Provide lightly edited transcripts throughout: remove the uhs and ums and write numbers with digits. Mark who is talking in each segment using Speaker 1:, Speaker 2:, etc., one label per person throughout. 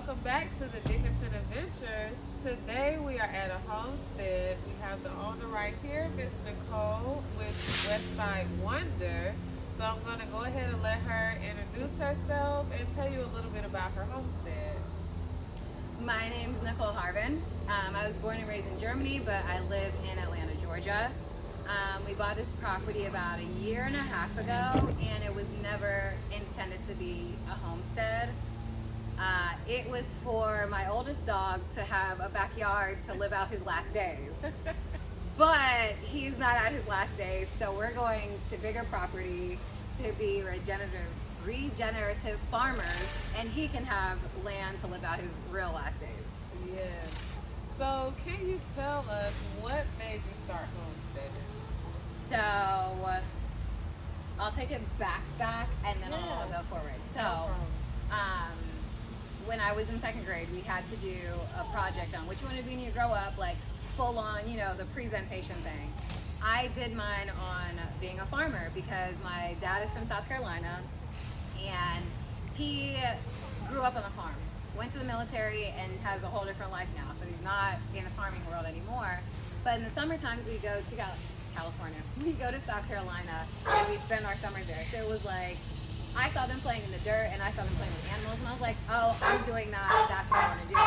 Speaker 1: welcome back to the Dickinson Adventures. Today we are at a homestead. We have the owner right here, Miss Nicole with Westside Wonder. So I'm going to go ahead and let her introduce herself and tell you a little bit about her homestead.
Speaker 2: My name's Nicole Harvin. I was born and raised in Germany, but I live in Atlanta, Georgia. We bought this property about a year and a half ago, and it was never intended to be a homestead. It was for my oldest dog to have a backyard to live out his last days. But he's not at his last days, so we're going to bigger property to be regenerative farmers, and he can have land to live out his real last days.
Speaker 1: Yes. So can you tell us what made you start homesteading?
Speaker 2: So I'll take it back, and then I'll go forward. So when I was in second grade, we had to do a project on what you want to be when you grow up, like full on, the presentation thing. I did mine on being a farmer because my dad is from South Carolina, and he grew up on a farm, went to the military, and has a whole different life now. So he's not in the farming world anymore. But in the summer times, we go to California. We go to South Carolina, and we spend our summers there. So it was like, I saw them playing in the dirt, and I saw them playing with animals, and I was like, oh, I'm doing that. That's what I want to do.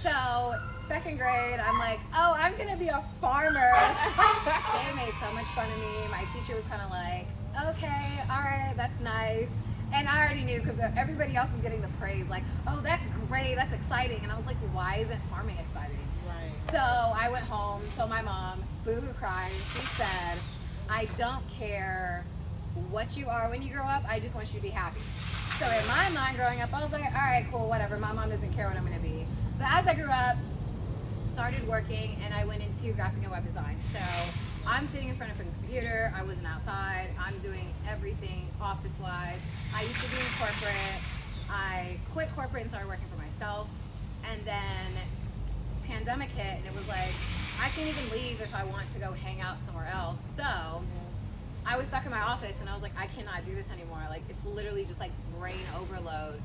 Speaker 2: So second grade, I'm like, oh, I'm gonna be a farmer. They made so much fun of me. My teacher was kind of like, okay, all right, that's nice. And I already knew because everybody else was getting the praise, like, oh, that's great, that's exciting. And I was like, why isn't farming exciting?
Speaker 1: Right.
Speaker 2: So I went home, told my mom, boo-hoo crying. She said, I don't care what you are when you grow up, I just want you to be happy. So in my mind growing up, I was like, all right, cool, whatever. My mom doesn't care what I'm gonna be. But as I grew up, started working, and I went into graphic and web design. So I'm sitting in front of a computer, I wasn't outside, I'm doing everything office-wise. I used to be in corporate. I quit corporate and started working for myself. And then pandemic hit, and it was like, I can't even leave if I want to go hang out somewhere else. So I was stuck in my office, and I was like, I cannot do this anymore. Like, it's literally just like brain overload.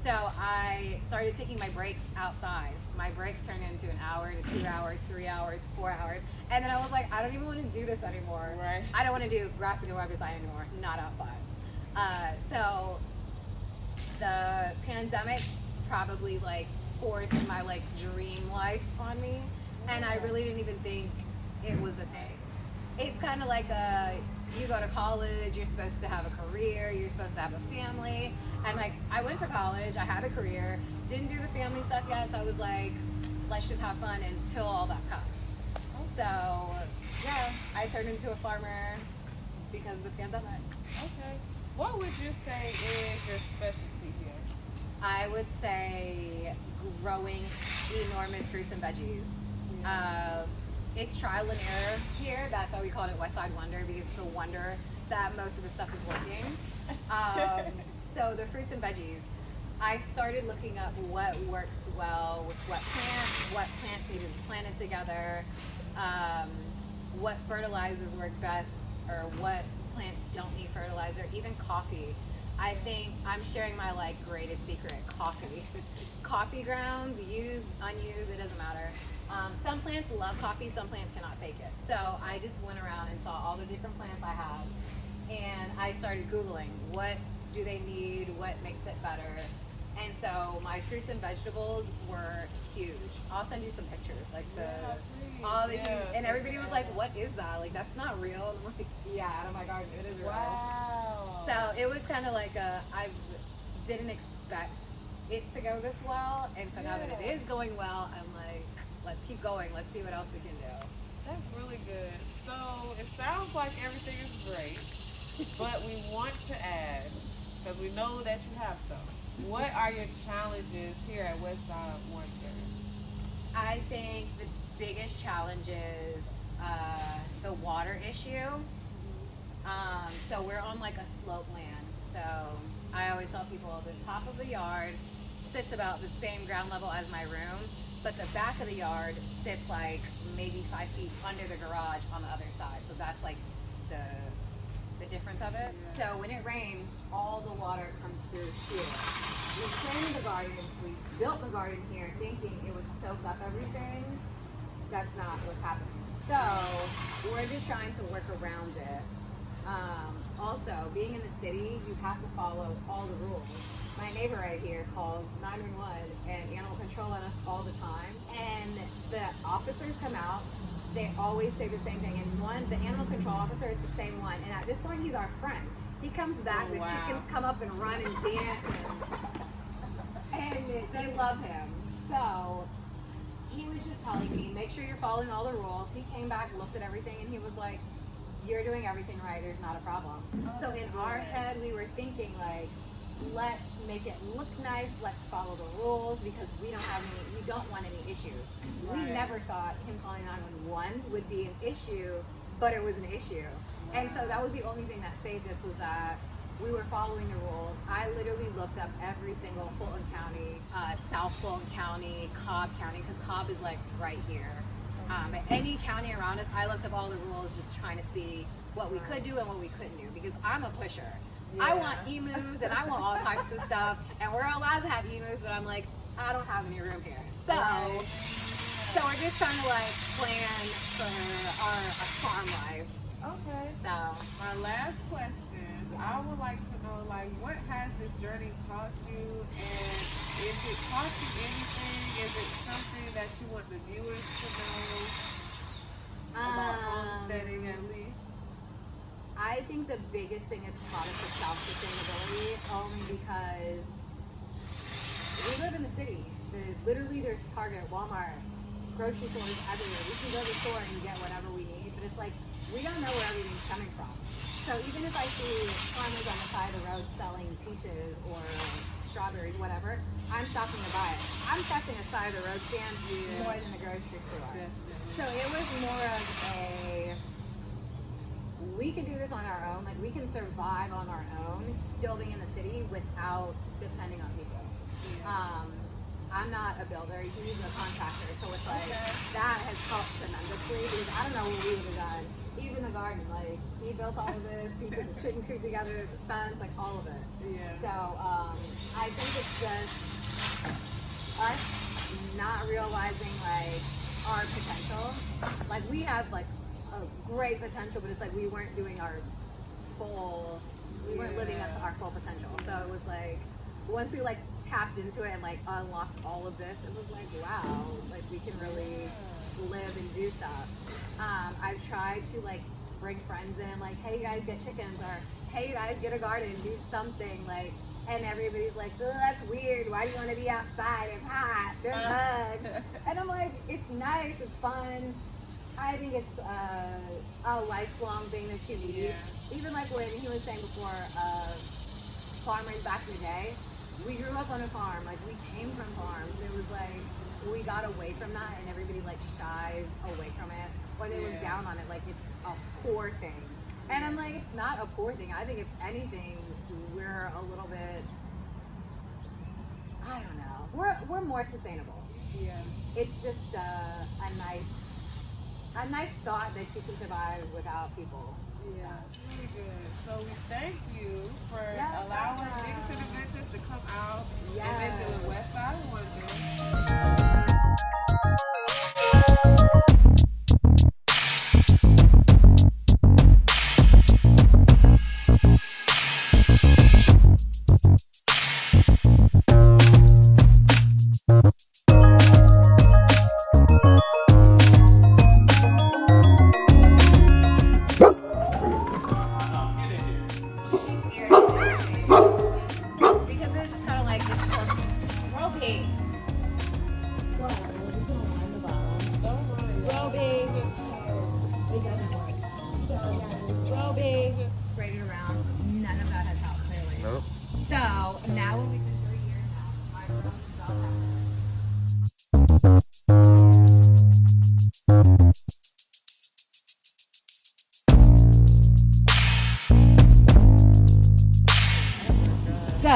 Speaker 2: So I started taking my breaks outside. My breaks turned into an hour to 2 hours, 3 hours, 4 hours. And then I was like, I don't even want to do this anymore.
Speaker 1: Right.
Speaker 2: I don't want to do graphic and web design anymore, not outside. So the pandemic probably like forced my like dream life on me. And I really didn't even think it was a thing. It's kind of like you go to college, you're supposed to have a career, you're supposed to have a family. And like, I went to college, I had a career, didn't do the family stuff yet, so I was like, let's just have fun until all that comes. So yeah, I turned into a farmer because of the pandemic.
Speaker 1: Okay. What would you say is your specialty here?
Speaker 2: I would say growing enormous fruits and veggies. It's trial and error here. That's why we call it Westside Wonder, because it's a wonder that most of the stuff is working. So the fruits and veggies, I started looking up what works well with what plants need to be planted together, what fertilizers work best, or what plants don't need fertilizer, even coffee. I think I'm sharing my like greatest secret, coffee. Coffee grounds, used, unused, it doesn't matter. Some plants love coffee, some plants cannot take it. So I just went around and saw all the different plants I had, and I started Googling what do they need, what makes it better. And so my fruits and vegetables were huge. I'll send you some pictures, like and everybody was like, what is that? Like, that's not real. And I'm like, yeah, out of my garden, it is real.
Speaker 1: Wow.
Speaker 2: So it was kind of like I didn't expect it to go this well, and so now that it is going well, I'm like, let's keep going. Let's see what else we can do.
Speaker 1: That's really good. So it sounds like everything is great, but we want to ask, because we know that you have some. What are your challenges here at Westside Wonder?
Speaker 2: I think the biggest challenge is the water issue. So we're on like a slope land. So I always tell people the top of the yard sits about the same ground level as my room, but the back of the yard sits like maybe 5 feet under the garage on the other side. So that's like the the difference of it. So when it rains, all the water comes through here. We planted the garden, we built the garden here thinking it would soak up everything. That's not what's happening. So we're just trying to work around it. Also, being in the city, you have to follow all the rules. My neighbor right here calls 911 and animal control on us all the time. And the officers come out, they always say the same thing. And the animal control officer is the same one. And at this point, he's our friend. He comes back, the chickens come up and run and dance. And they love him. So he was just telling me, make sure you're following all the rules. He came back, looked at everything, and he was like, you're doing everything right, there's not a problem. So in our head, we were thinking like, let's make it look nice, let's follow the rules, because we don't want any issues. We never thought him calling 911 would be an issue, but it was an issue. And so that was the only thing that saved us, was that we were following the rules. I literally looked up every single Fulton County, South Fulton County, Cobb County, because Cobb is like right here. But any county around us, I looked up all the rules, just trying to see what we could do and what we couldn't do, because I'm a pusher. Yeah. I want emus and I want all types of stuff, and we're allowed to have emus, but I'm like, I don't have any room here. So we're just trying to like plan for our farm life.
Speaker 1: Okay.
Speaker 2: So
Speaker 1: my last question, I would like to know, like, what has this journey taught you, and if it taught you anything, is it something that you want the viewers to know about homesteading at least?
Speaker 2: I think the biggest thing it's taught us is self-sustainability, only because we live in the city. Literally there's Target, Walmart, grocery stores everywhere. We can go to the store and get whatever we need, but it's like, we don't know where everything's coming from. So even if I see farmers on the side of the road selling peaches or strawberries, whatever, I'm stopping to buy it. I'm trusting a side of the road stand more than the grocery store. So it was more of a, we can do this on our own. Like, we can survive on our own, still being in the city without depending on people. I'm not a builder, he's a contractor, so it's like, that has helped tremendously, because I don't know what we would have done. Even the garden, like, he built all of this, he put the chicken coop together, the fence, like all of it. So I think it's just us not realizing like our potential. Like, we have like a great potential, but it's like we weren't doing our full, we weren't living up to our full potential. So it was like, once we like tapped into it and like unlocked all of this, it was like, wow, like we can really live and do stuff. I've tried to like bring friends in, like, hey, you guys get chickens, or hey, you guys get a garden, do something, like, and everybody's like, oh, that's weird, why do you want to be outside, it's hot, there's bugs. And I'm like, it's nice, it's fun. I think it's a lifelong thing that you need. Even like when he was saying before, farmers back in the day, we grew up on a farm, like we came from farms. It was like, we got away from that, and everybody like shies away from it, or they look down on it like it's a poor thing. And I'm like, it's not a poor thing. I think if anything, we're a little bit, I don't know, we're more sustainable. It's just a nice thought that you can survive without people.
Speaker 1: Really good. So we thank you for allowing Dickinson Adventures to come out and visit the Westside Wonder.
Speaker 2: Spread it around. None of that has helped, clearly.
Speaker 3: Nope.
Speaker 2: So now when we've been 3 years now, my room is all happy. So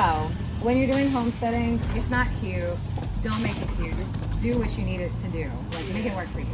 Speaker 2: when you're doing homesteading, it's not cute. Don't make it cute. Just do what you need it to do. Like, make it work for you.